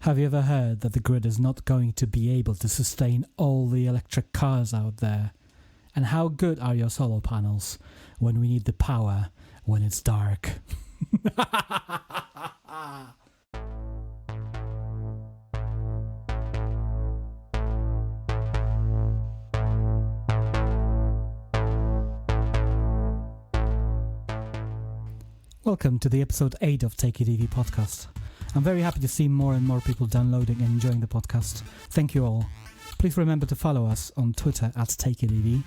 Have you ever heard that the grid is not going to be able to sustain all the electric cars out there? And how good are your solar panels when we need the power when it's dark? Welcome to the episode 8 of Take It EV podcast. I'm very happy to see more and more people downloading and enjoying the podcast. Thank you all. Please remember to follow us on Twitter at TakeItEV.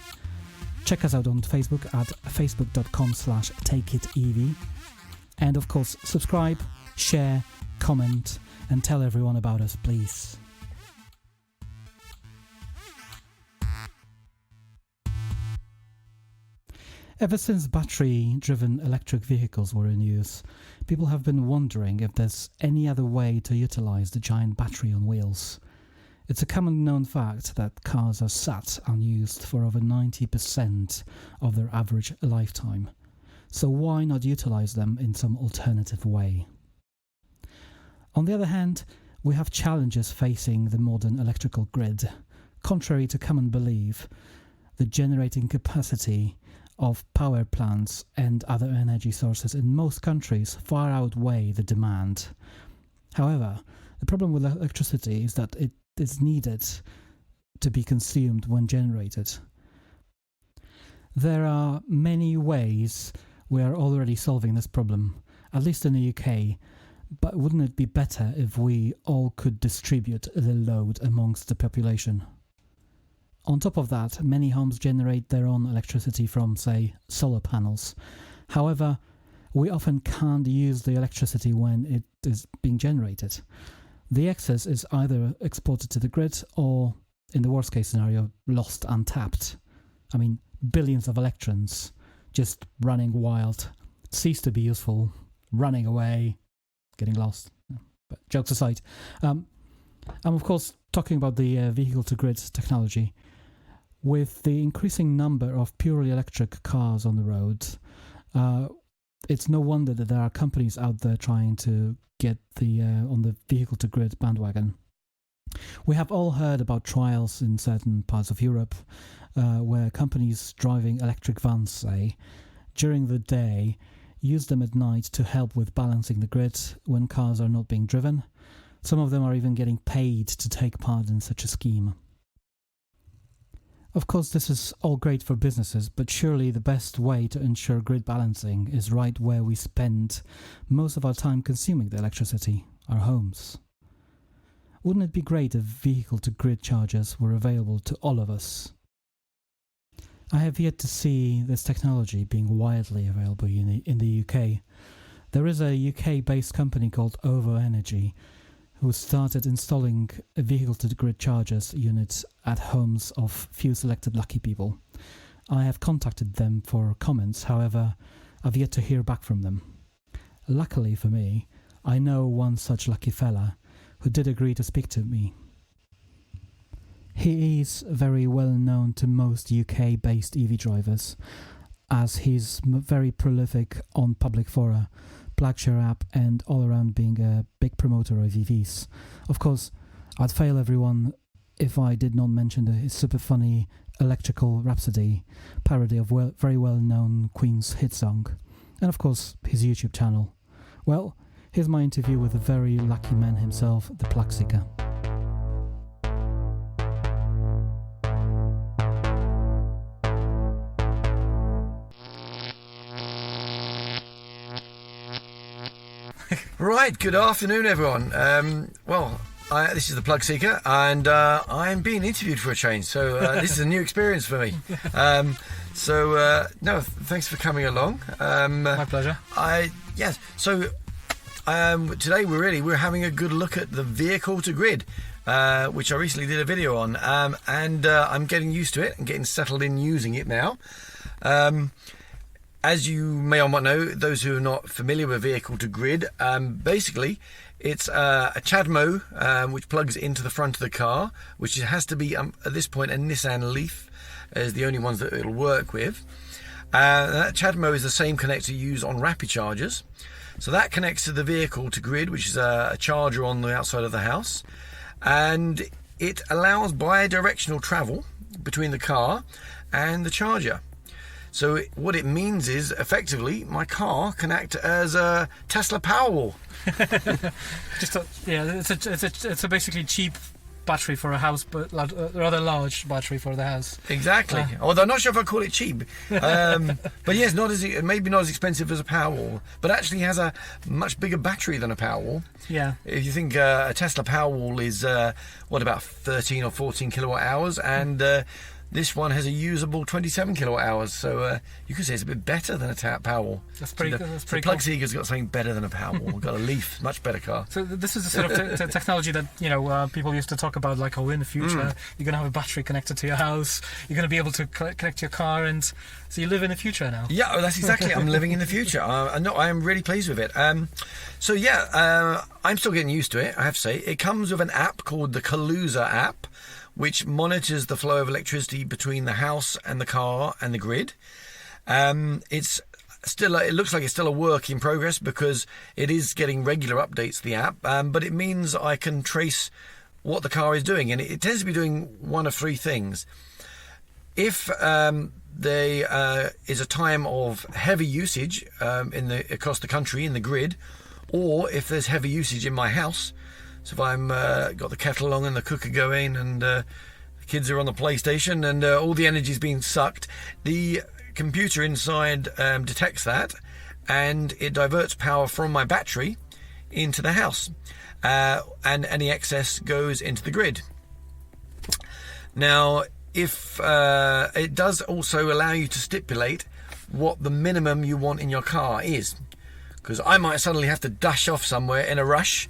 Check us out on Facebook at facebook.com/TakeItEV. And of course, subscribe, share, comment, and tell everyone about us, please. Ever since battery-driven electric vehicles were in use, people have been wondering if there's any other way to utilize the giant battery on wheels. It's a common known fact that cars are sat unused for over 90% of their average lifetime. So why not utilize them in some alternative way? On the other hand, we have challenges facing the modern electrical grid. Contrary to common belief, the generating capacity of power plants and other energy sources in most countries far outweigh the demand. However, the problem with electricity is that it is needed to be consumed when generated. There are many ways we are already solving this problem, at least in the UK, but wouldn't it be better if we all could distribute the load amongst the population? On top of that, many homes generate their own electricity from, say, solar panels. However, we often can't use the electricity when it is being generated. The excess is either exported to the grid or, in the worst case scenario, lost untapped. I mean, billions of electrons just running wild, cease to be useful, running away, getting lost. But jokes aside, I'm of course talking about the vehicle-to-grid technology. With the increasing number of purely electric cars on the road, it's no wonder that there are companies out there trying to get on the vehicle-to-grid bandwagon. We have all heard about trials in certain parts of Europe where companies driving electric vans, say, during the day, use them at night to help with balancing the grid when cars are not being driven. Some of them are even getting paid to take part in such a scheme. Of course, this is all great for businesses, but surely the best way to ensure grid balancing is right where we spend most of our time consuming the electricity, our homes. Wouldn't it be great if vehicle-to-grid chargers were available to all of us? I have yet to see this technology being widely available in the UK. There is a UK-based company called OVO Energy who started installing a vehicle-to-grid chargers unit at homes of few selected lucky people. I have contacted them for comments, however, I've yet to hear back from them. Luckily for me, I know one such lucky fella who did agree to speak to me. He is very well known to most UK-based EV drivers, as he's very prolific on public fora, PlugSeeker app, and all around being a big promoter of EVs. Of course, I'd fail everyone if I did not mention his super funny Electrical Rhapsody parody of very well-known Queen's hit song, and of course his YouTube channel. Well, here's my interview with the very lucky man himself, the PlugSeeker. Right, good afternoon everyone. This is the PlugSeeker and I'm being interviewed for a change, so this is a new experience for me. Thanks for coming along. My pleasure. Today we're having a good look at the vehicle-to-grid, which I recently did a video on, and I'm getting used to it and getting settled in using it now. As you may or might know, those who are not familiar with vehicle-to-grid, basically it's a CHAdeMO which plugs into the front of the car, which has to be, at this point, a Nissan Leaf, as the only ones that it'll work with. That CHAdeMO is the same connector used on rapid chargers. So that connects to the vehicle to grid, which is a charger on the outside of the house, and it allows bi-directional travel between the car and the charger. So what it means is, effectively, my car can act as a Tesla Powerwall. It's a basically cheap battery for a house, but rather large battery for the house. Exactly. Although I'm not sure if I call it cheap, but yes, maybe not as expensive as a Powerwall, but actually has a much bigger battery than a Powerwall. Yeah. If you think a Tesla Powerwall is about 13 or 14 kilowatt hours, and this one has a usable 27 kilowatt hours, so you could say it's a bit better than a Powerwall. That's pretty cool. PlugSeeker's got something better than a Powerwall. We've got a Leaf, much better car. So this is the sort of technology that people used to talk about, like, in the future you're going to have a battery connected to your house, you're going to be able to connect your car, and so you live in the future now. Yeah, that's exactly. I'm living in the future. I am really pleased with it. I'm still getting used to it, I have to say. It comes with an app called the Kaluza app, which monitors the flow of electricity between the house and the car and the grid. It looks like it's still a work in progress because it is getting regular updates to the app, but it means I can trace what the car is doing, and it tends to be doing one of three things. If there is a time of heavy usage across the country in the grid, or if there's heavy usage in my house. So if I'm got the kettle on and the cooker going, and the kids are on the PlayStation, and all the energy is being sucked, the computer inside detects that, and it diverts power from my battery into the house, and any excess goes into the grid. Now, if it does also allow you to stipulate what the minimum you want in your car is, because I might suddenly have to dash off somewhere in a rush,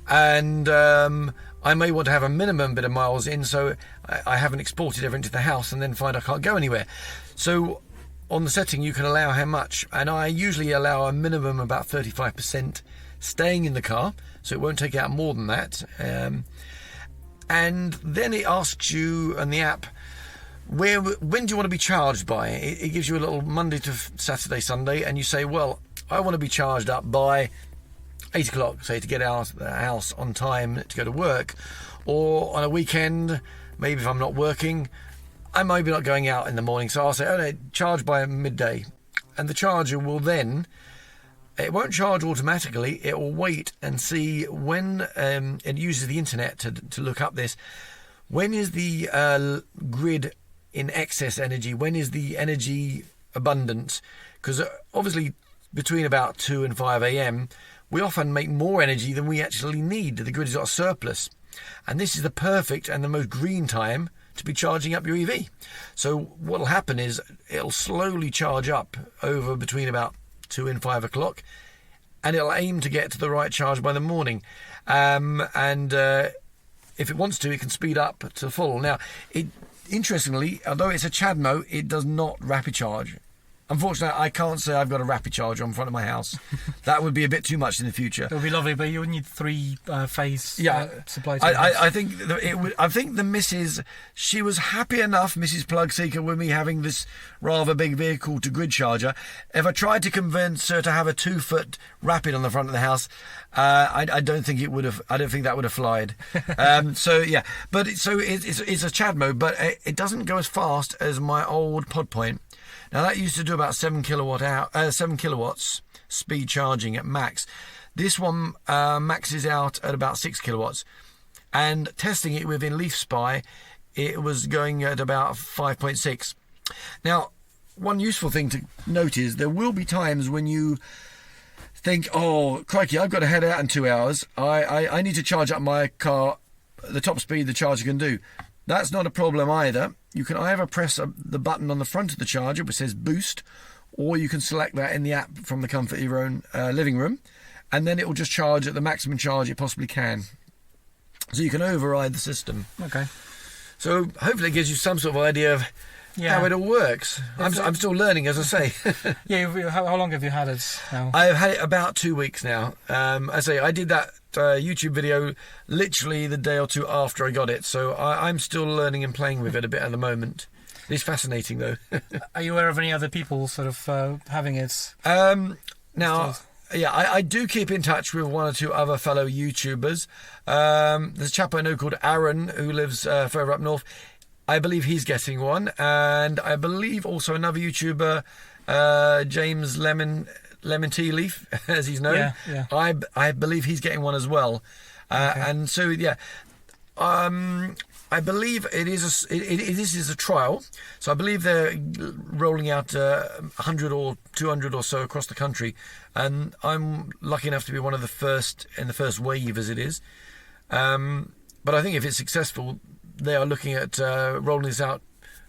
and I may want to have a minimum bit of miles in, so I haven't exported everything to the house, and then find I can't go anywhere. So on the setting you can allow how much, and I usually allow a minimum about 35% staying in the car, so it won't take out more than that. And then it asks you on the app, when do you want to be charged by? It gives you a little Monday to Saturday, Sunday, and you say, well, I want to be charged up by 8 o'clock, say, to get out of the house on time to go to work, or on a weekend, maybe if I'm not working, I might be not going out in the morning, so I'll say, no, charge by midday, and the charger will then, it won't charge automatically, it will wait and see when, it uses the internet to look up this, when is the grid in excess energy, when is the energy abundant, because obviously between about 2 and 5 a.m, we often make more energy than we actually need. The grid is got a surplus. And this is the perfect and the most green time to be charging up your EV. So what will happen is it'll slowly charge up over between about 2 and 5 o'clock, and it'll aim to get to the right charge by the morning. And if it wants to, it can speed up to full. Now, interestingly, although it's a CHAdeMO, it does not rapid charge. Unfortunately, I can't say I've got a rapid charger in front of my house. That would be a bit too much in the future. It would be lovely, but you would need 3-phase supply. I think it would. I think the missus, she was happy enough, Mrs PlugSeeker, with me having this rather big vehicle to grid charger. If I tried to convince her to have a 2-foot rapid on the front of the house, I don't think it would have. I don't think that would have flied. So yeah, but it's a CHAdeMO, but it doesn't go as fast as my old PodPoint. Now that used to do about 7 kilowatts speed charging at max. This one maxes out at about 6 kilowatts. And testing it within Leaf Spy, it was going at about 5.6. Now, one useful thing to note is there will be times when you think, oh, crikey, I've got to head out in 2 hours. I need to charge up my car the top speed the charger can do. That's not a problem either. You can either press the button on the front of the charger which says boost, or you can select that in the app from the comfort of your own living room, and then it will just charge at the maximum charge it possibly can. So you can override the system. Okay. So hopefully it gives you some sort of idea of how it all works. I'm still learning, as I say. Yeah. How long have you had it now? I've had it about 2 weeks now. I say I did that YouTube video literally the day or two after I got it, so I'm still learning and playing with it a bit at the moment. It's fascinating though. Are you aware of any other people sort of having it? Now, I do keep in touch with one or two other fellow YouTubers. There's a chap I know called Aaron who lives further up north. I believe he's getting one, and I believe also another YouTuber, James Lemon Tea Leaf, as he's known. Yeah. I believe he's getting one as well. And so I believe this is a trial. So I believe they're rolling out 100 or 200 or so across the country, and I'm lucky enough to be one of the first in the first wave, as it is. But I think if it's successful, they are looking at rolling this out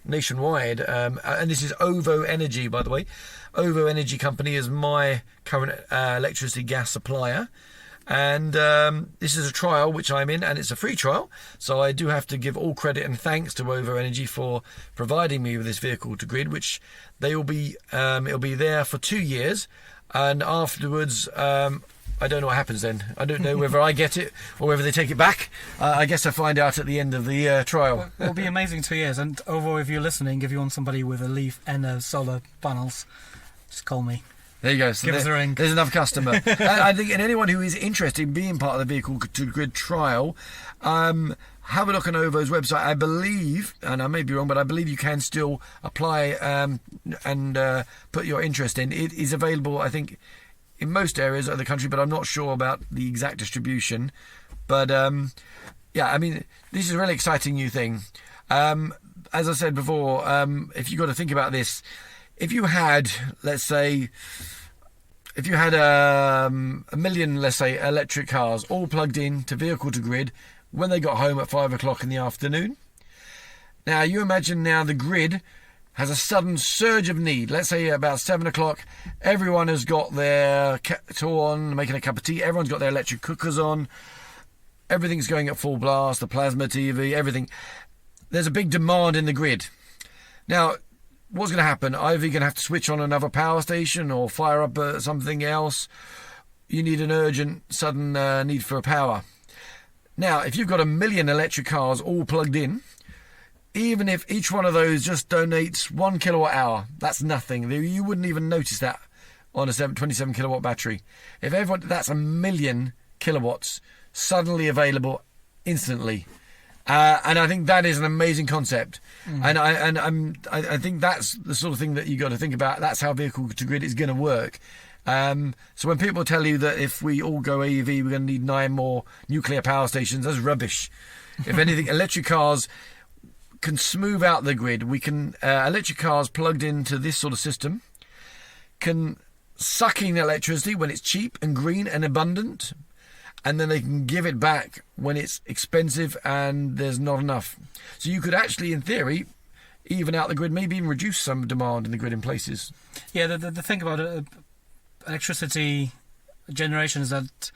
nationwide. And this is OVO Energy, by the way. OVO Energy Company is my current electricity gas supplier. And this is a trial which I'm in, and it's a free trial, so I do have to give all credit and thanks to OVO Energy for providing me with this vehicle to grid, which they will be it'll be there for 2 years, and afterwards I don't know what happens then. I don't know whether I get it or whether they take it back. I guess I find out at the end of the trial. It'll be amazing 2 years, and OVO, if you're listening, if you want somebody with a leaf and solar panels, just call me. There you go. So Give us a ring. There's another customer. I think, and anyone who is interested in being part of the vehicle to grid trial, have a look on OVO's website. I believe, and I may be wrong, but I believe you can still apply and put your interest in. It is available, I think, in most areas of the country, but I'm not sure about the exact distribution. But I mean, this is a really exciting new thing. As I said before, if you've got to think about this, if you had, let's say, a million, let's say, electric cars all plugged in to vehicle to grid when they got home at 5 o'clock in the afternoon. Now, you imagine now the grid has a sudden surge of need. Let's say about 7 o'clock, everyone has got their kettle on, making a cup of tea. Everyone's got their electric cookers on. Everything's going at full blast, the plasma TV, everything. There's a big demand in the grid. Now, what's going to happen? Either you're going to have to switch on another power station or fire up something else. You need an urgent, sudden need for power. Now, if you've got a million electric cars all plugged in, even if each one of those just donates 1 kilowatt hour, that's nothing. You wouldn't even notice that on a 27 kilowatt battery. If everyone, that's a million kilowatts suddenly available instantly. And I think that is an amazing concept, and I think that's the sort of thing that you got to think about. That's how vehicle to grid is going to work. So when people tell you that if we all go AEV, we're going to need 9 more nuclear power stations, that's rubbish. If anything, electric cars can smooth out the grid. We can electric cars plugged into this sort of system can suck in electricity when it's cheap and green and abundant, and then they can give it back when it's expensive and there's not enough. So you could actually, in theory, even out the grid, maybe even reduce some demand in the grid in places. Yeah, the thing about electricity generation is that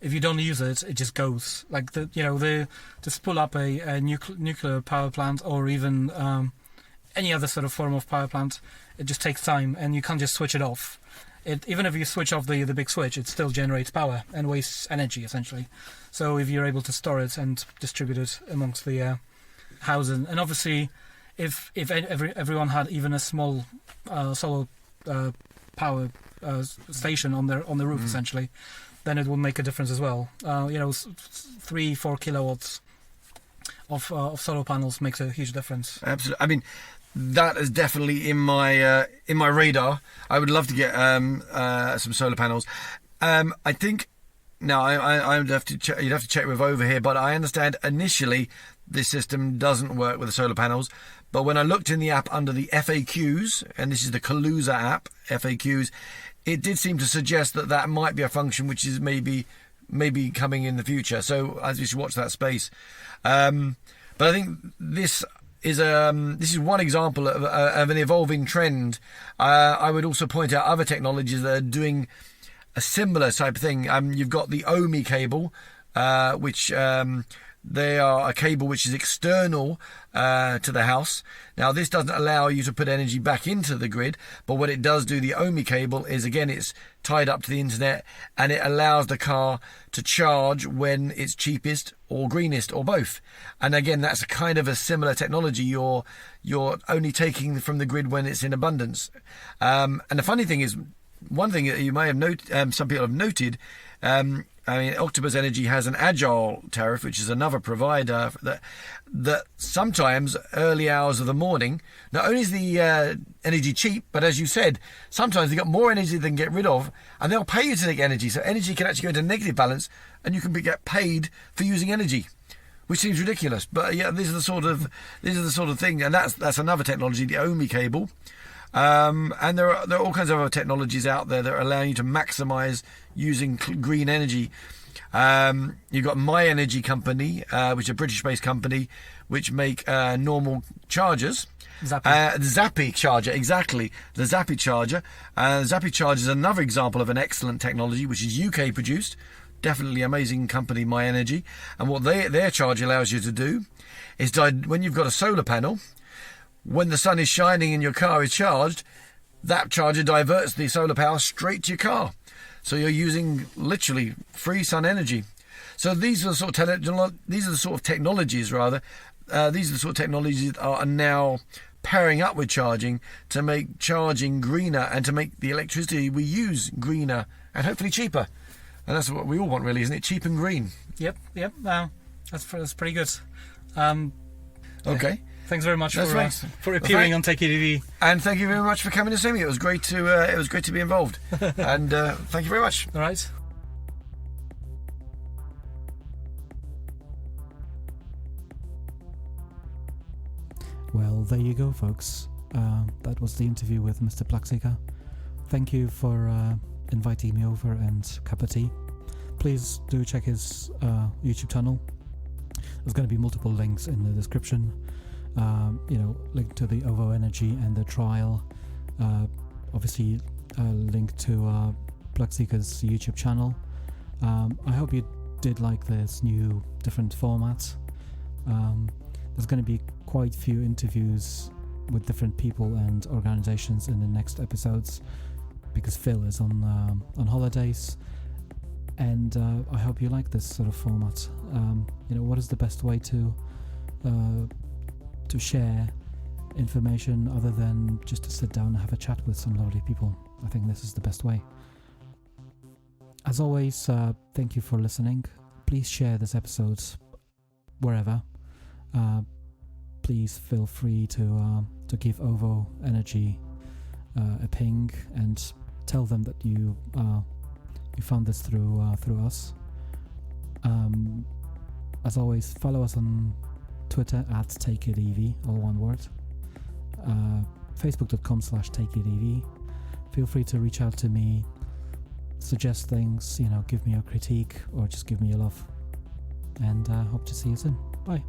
if you don't use it, it just goes. Like to spool up a nuclear power plant or even any other sort of form of power plant, it just takes time, and you can't just switch it off. Even if you switch off the big switch, it still generates power and wastes energy, essentially. So if you're able to store it and distribute it amongst the housing, and obviously if everyone had even a small solar power station on the roof, essentially, then it will make a difference as well. 3-4 kilowatts of solar panels makes a huge difference. Absolutely. I mean, that is definitely in my radar. I would love to get some solar panels. I think now I would have to you'd have to check with over here, but I understand initially this system doesn't work with the solar panels. But when I looked in the app under the FAQs, and this is the Kaluza app FAQs, it did seem to suggest that might be a function which is maybe coming in the future. So as we should watch that space. But I think this is one example of an evolving trend. I would also point out other technologies that are doing a similar type of thing. You've got the OMI cable, which they are a cable which is external to the house. Now, this doesn't allow you to put energy back into the grid, but what it does do, the OMI cable, is again it's tied up to the internet, and it allows the car to charge when it's cheapest or greenest or both. And again, that's a kind of a similar technology. You're only taking from the grid when it's in abundance. And the funny thing is, one thing that you may have some people have noted, Octopus Energy has an agile tariff, which is another provider that sometimes early hours of the morning, not only is the energy cheap, but as you said, sometimes they've got more energy they can get rid of, and they'll pay you to take energy. So energy can actually go into negative balance, and you can get paid for using energy, which seems ridiculous. But yeah, these are the sort of thing, and that's another technology, the OMI cable. And there are all kinds of other technologies out there that are allowing you to maximise using green energy. You've got My Energy Company, which is a British-based company, which make normal chargers. Zappy. The Zappy charger, exactly. The Zappy charger. Zappy charger is another example of an excellent technology, which is UK produced. Definitely amazing company, My Energy. And what their charge allows you to do is when you've got a solar panel, when the sun is shining and your car is charged, that charger diverts the solar power straight to your car. So you're using literally free sun energy. So these are the sort of technologies that are now pairing up with charging to make charging greener and to make the electricity we use greener and hopefully cheaper. And that's what we all want, really, isn't it? Cheap and green. Yep. That's pretty good. Okay. Thanks very much for appearing on Take It Easy. And thank you very much for coming to see me. It was great to be involved. And thank you very much. All right. Well, there you go, folks. That was the interview with Mr PlugSeeker. Thank you for inviting me over and cup of tea. Please do check his YouTube channel. There's going to be multiple links in the description. Link to the OVO Energy and the trial. Obviously, link to PlugSeeker's YouTube channel. I hope you did like this new different format. There's going to be quite a few interviews with different people and organizations in the next episodes because Phil is on holidays, and I hope you like this sort of format. What is the best way to share information other than just to sit down and have a chat with some lovely people? I think this is the best way. As always, thank you for listening. Please share this episode wherever. Please feel free to give OVO Energy a ping and tell them that you found this through us. As always, follow us on Twitter at TakeItEV, all one word. Facebook.com/TakeItEV. Feel free to reach out to me, suggest things, give me your critique or just give me your love. And hope to see you soon. Bye.